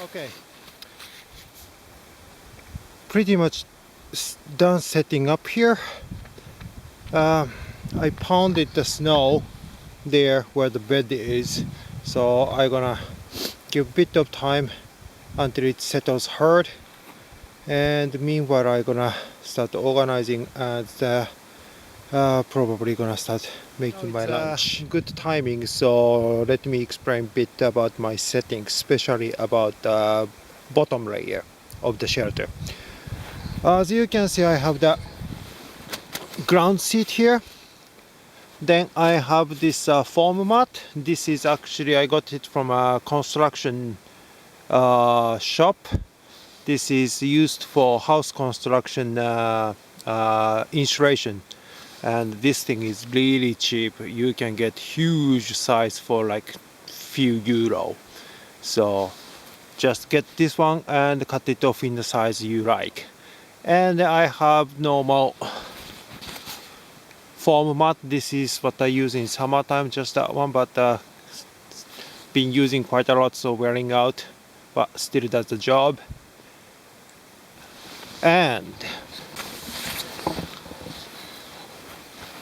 Okay, pretty much done setting up here. I pounded the snow there where the bed is, so I'm gonna give a bit of time until it settles hard, and meanwhile I'm gonna start organizing and probably gonna start making my lunch. Good timing, so let me explain a bit about my settings, especially about the bottom layer of the shelter. As you can see, I have the ground seat here. Then I have this foam mat. This is actually, I got it from a construction shop. This is used for house construction insulation, and this thing is really cheap. You can get huge size for like few euro. So just get this one and cut it off in the size you like. And I have normal foam mat. This is what I use in summertime, just that one, but been using quite a lot, so wearing out, but still does the job. And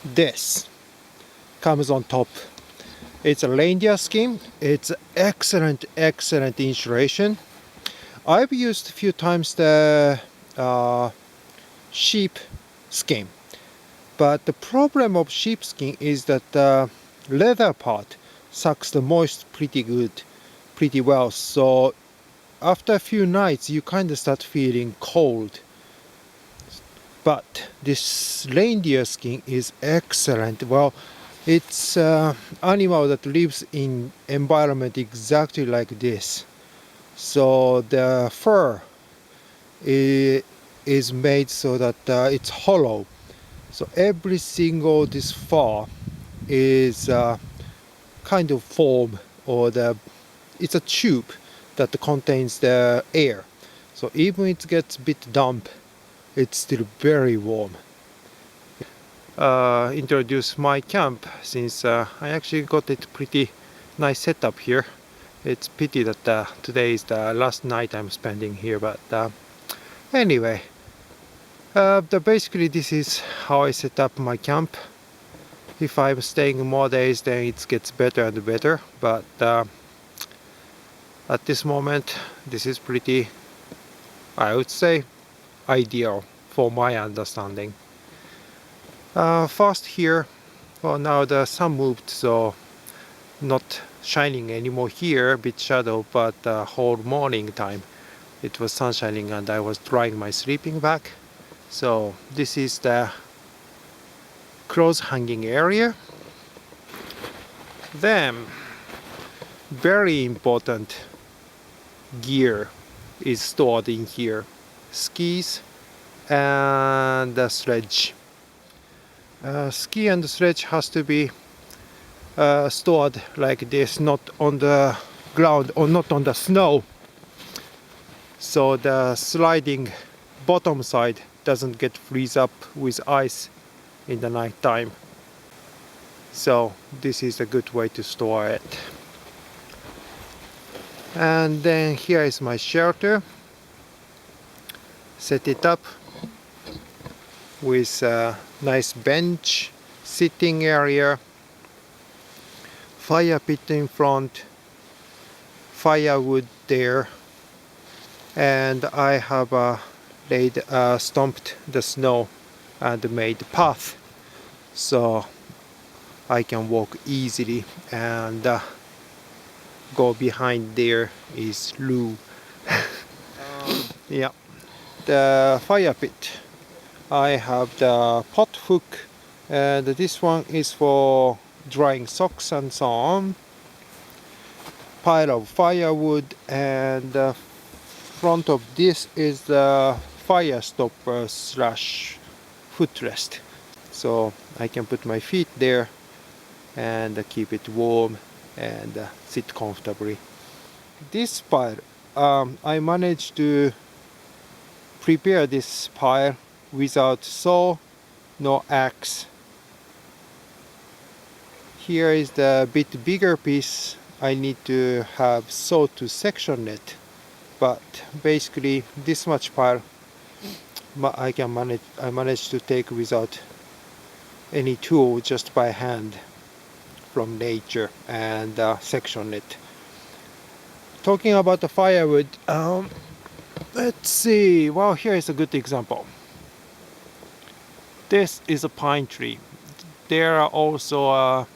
this comes on top. It's a reindeer skin. It's excellent insulation. I've used a few times the sheep skin, but the problem of sheepskin is that the leather part sucks the moist pretty well, so after a few nights you kind of start feeling cold. But this reindeer skin is excellent. Well, it's animal that lives in environment exactly like this, so the fur is made so that it's hollow, so every single this fur is kind of foam, or it's a tube that contains the air, so even it gets a bit damp, it's still very warm. Introduce my camp, since I actually got it pretty nice setup here. It's pity that today is the last night I'm spending here, but anyway, basically this is how I set up my camp. If I'm staying more days, then it gets better and better, but at this moment this is pretty, I would say, ideal for my understanding. First here, well, now the sun moved, so not shining anymore here, bit shadow, but the whole morning time it was sun shining, and I was drying my sleeping bag. So this is the clothes hanging area. Then very important gear is stored in here: skis and the sledge. Ski and sledge has to be stored like this, not on the ground or not on the snow, so the sliding bottom side doesn't get freeze up with ice in the night time. So this is a good way to store it. And then here is my shelter. Set it up with a nice bench, sitting area, fire pit in front, firewood there, and I have stomped the snow and made a path, so I can walk easily. And go behind there is Lou. Yeah, the fire pit. I have the pot hook, and this one is for drying socks and so on. Pile of firewood, and front of this is the fire stopper slash footrest, so I can put my feet there and keep it warm and sit comfortably. This pile, I managed to prepare this pile without saw, no axe. Here is the bit bigger piece. I need to have saw to section it, but basically this much pile I managed to take without any tool, just by hand from nature, and section it. Talking about the firewood, let's see, well, here is a good example. This is a pine tree. There are also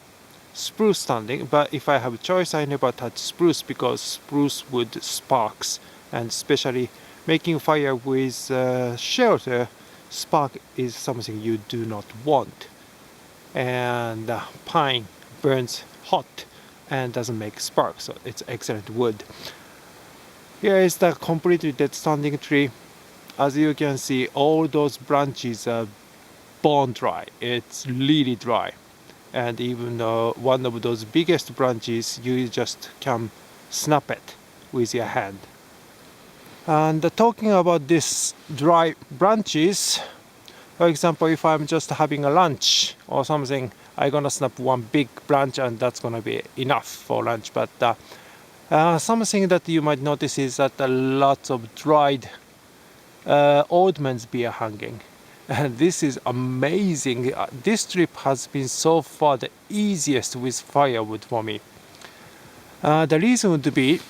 spruce standing, but if I have a choice, I never touch spruce because spruce wood sparks, and especially making fire with shelter, spark is something you do not want. And pine burns hot and doesn't make spark, so it's excellent wood. Here is the completely dead standing tree. As you can see, all those branches are bone dry. It's really dry. And even one of those biggest branches, you just can snap it with your hand. And talking about these dry branches, for example, if I'm just having a lunch or something, I'm gonna snap one big branch and that's gonna be enough for lunch. But something that you might notice is that lots of dried old man's beer hanging. And this is amazing. This trip has been so far the easiest with firewood for me. The reason would be,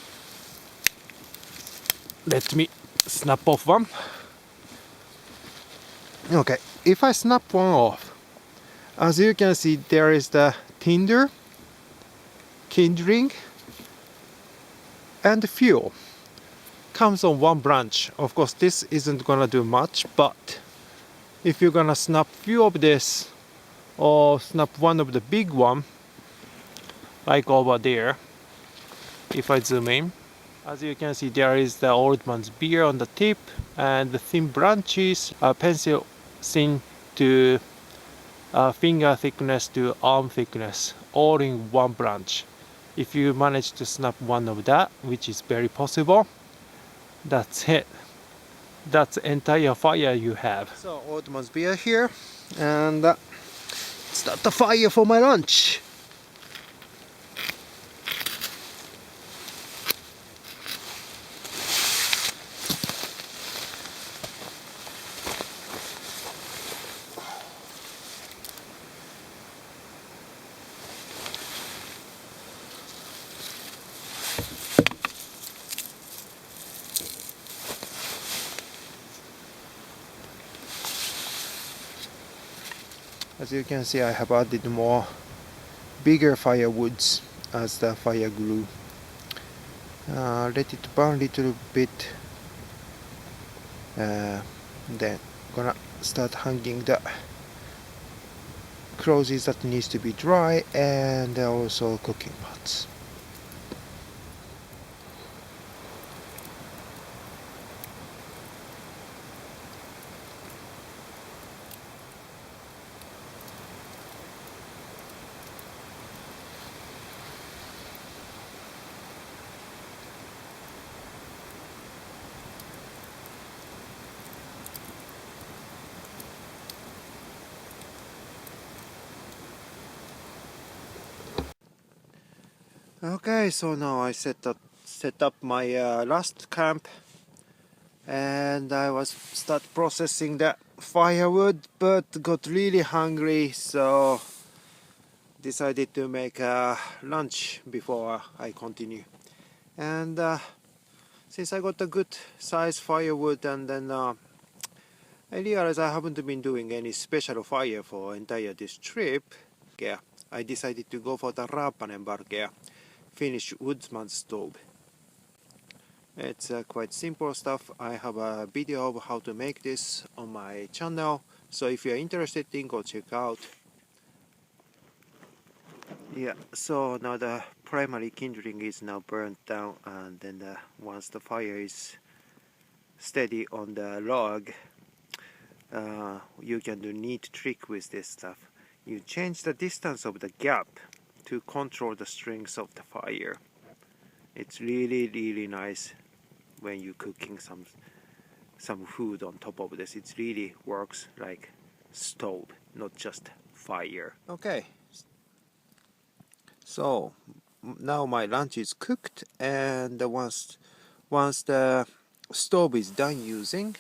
let me snap off one. Okay, if I snap one off, as you can see, there is the tinder, kindling, and fuel. Comes on one branch. Of course, this isn't gonna do much, but if you're gonna snap few of this, or snap one of the big one, like over there, if I zoom in, as you can see, there is the old man's beer on the tip, and the thin branches are pencil thin to finger thickness to arm thickness, all in one branch. If you manage to snap one of that, which is very possible, that's it. That's the entire fire you have. So old man's beer here, and start the fire for my lunch. As you can see, I have added more bigger firewoods as the fire grew. Let it burn a little bit, then gonna start hanging the clothes that needs to be dry, and also cooking pots. Okay, so now I set up my last camp, and I was start processing the firewood, but got really hungry, so decided to make lunch before I continue. And since I got a good size firewood, and then I realized I haven't been doing any special fire for entire this trip, yeah, I decided to go for the Raapanenbarkea Finnish woodsman stove. It's quite simple stuff. I have a video of how to make this on my channel, so if you're interested, go check out. Yeah, so now the primary kindling is now burnt down, and then once the fire is steady on the log, you can do neat trick with this stuff. You change the distance of the gap to control the strength of the fire. It's really nice when you're cooking some food on top of this. It really works like stove, not just fire. Okay, so now my lunch is cooked, and once once the stove is done using,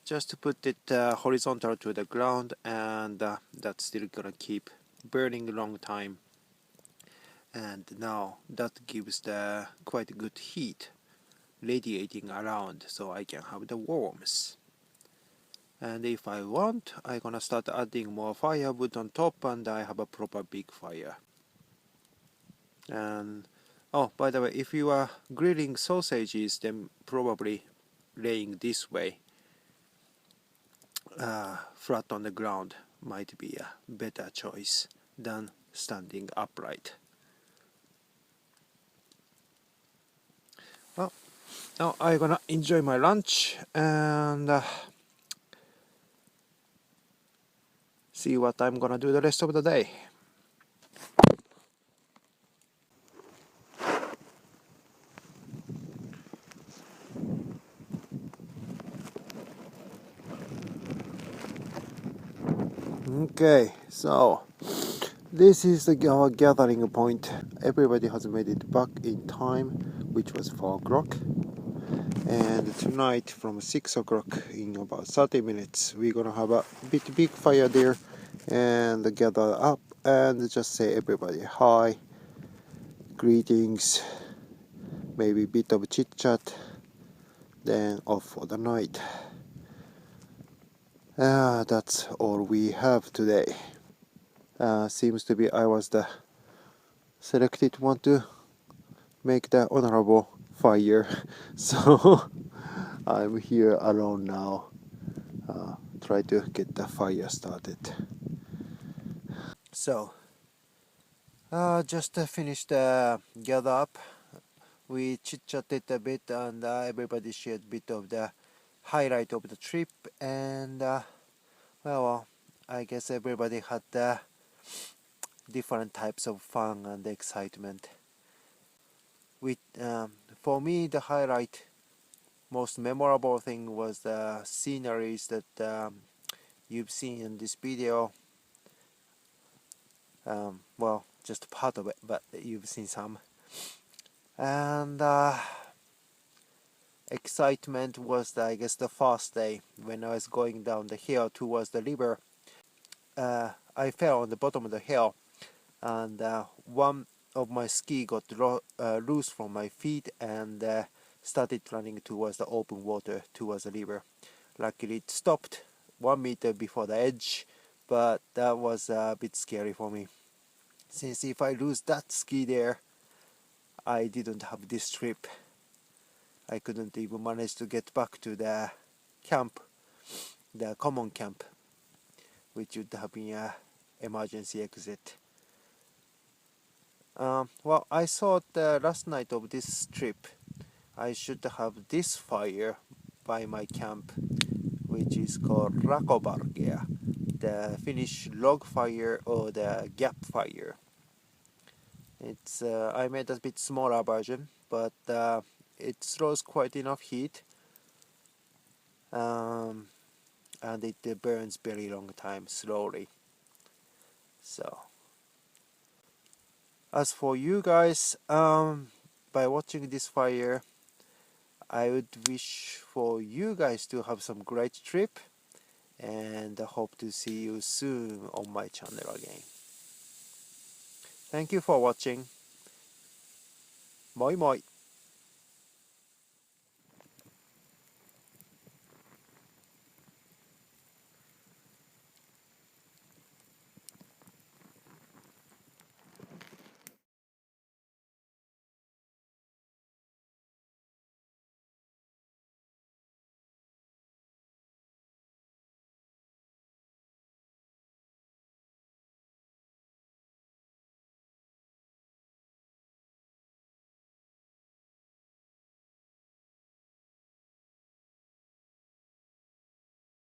just to put it horizontal to the ground, and that's still gonna keep burning a long time. And now that gives the quite good heat radiating around, so I can have the warmth. And if I want, I'm gonna start adding more firewood on top, and I have a proper big fire. And oh, by the way, if you are grilling sausages, then probably laying this way, flat on the ground, might be a better choice than standing upright. Well, now I'm gonna enjoy my lunch and see what I'm gonna do the rest of the day. Okay, so this is our gathering point. Everybody has made it back in time, which was 4 o'clock. And tonight from 6 o'clock, in about 30 minutes, we're gonna have a big fire there and gather up and just say everybody hi, greetings, maybe a bit of chit chat, then off for the night. That's all we have today. Seems to be I was the selected one to make the honorable fire, so I'm here alone now. Try to get the fire started. So, just finished gather up. We chit-chatted a bit, and everybody shared a bit of the highlight of the trip. And well, I guess everybody had different types of fun and excitement. For me, the highlight, most memorable thing was the sceneries that you've seen in this video. Well, just part of it, but you've seen some. And excitement was, I guess, the first day when I was going down the hill towards the river. I fell on the bottom of the hill, and one of my ski got loose from my feet and started running towards the open water towards the river. Luckily, it stopped 1 meter before the edge, but that was a bit scary for me, since if I lose that ski there, I didn't have this trip. I couldn't even manage to get back to the camp, the common camp, which would have been an emergency exit. Well, I thought last night of this trip I should have this fire by my camp, which is called Rakobargia, the Finnish log fire or the gap fire. It's I made a bit smaller version, but it throws quite enough heat, and it burns very long time slowly. So, as for you guys, by watching this fire, I would wish for you guys to have some great trip, and I hope to see you soon on my channel again. Thank you for watching. Moi moi!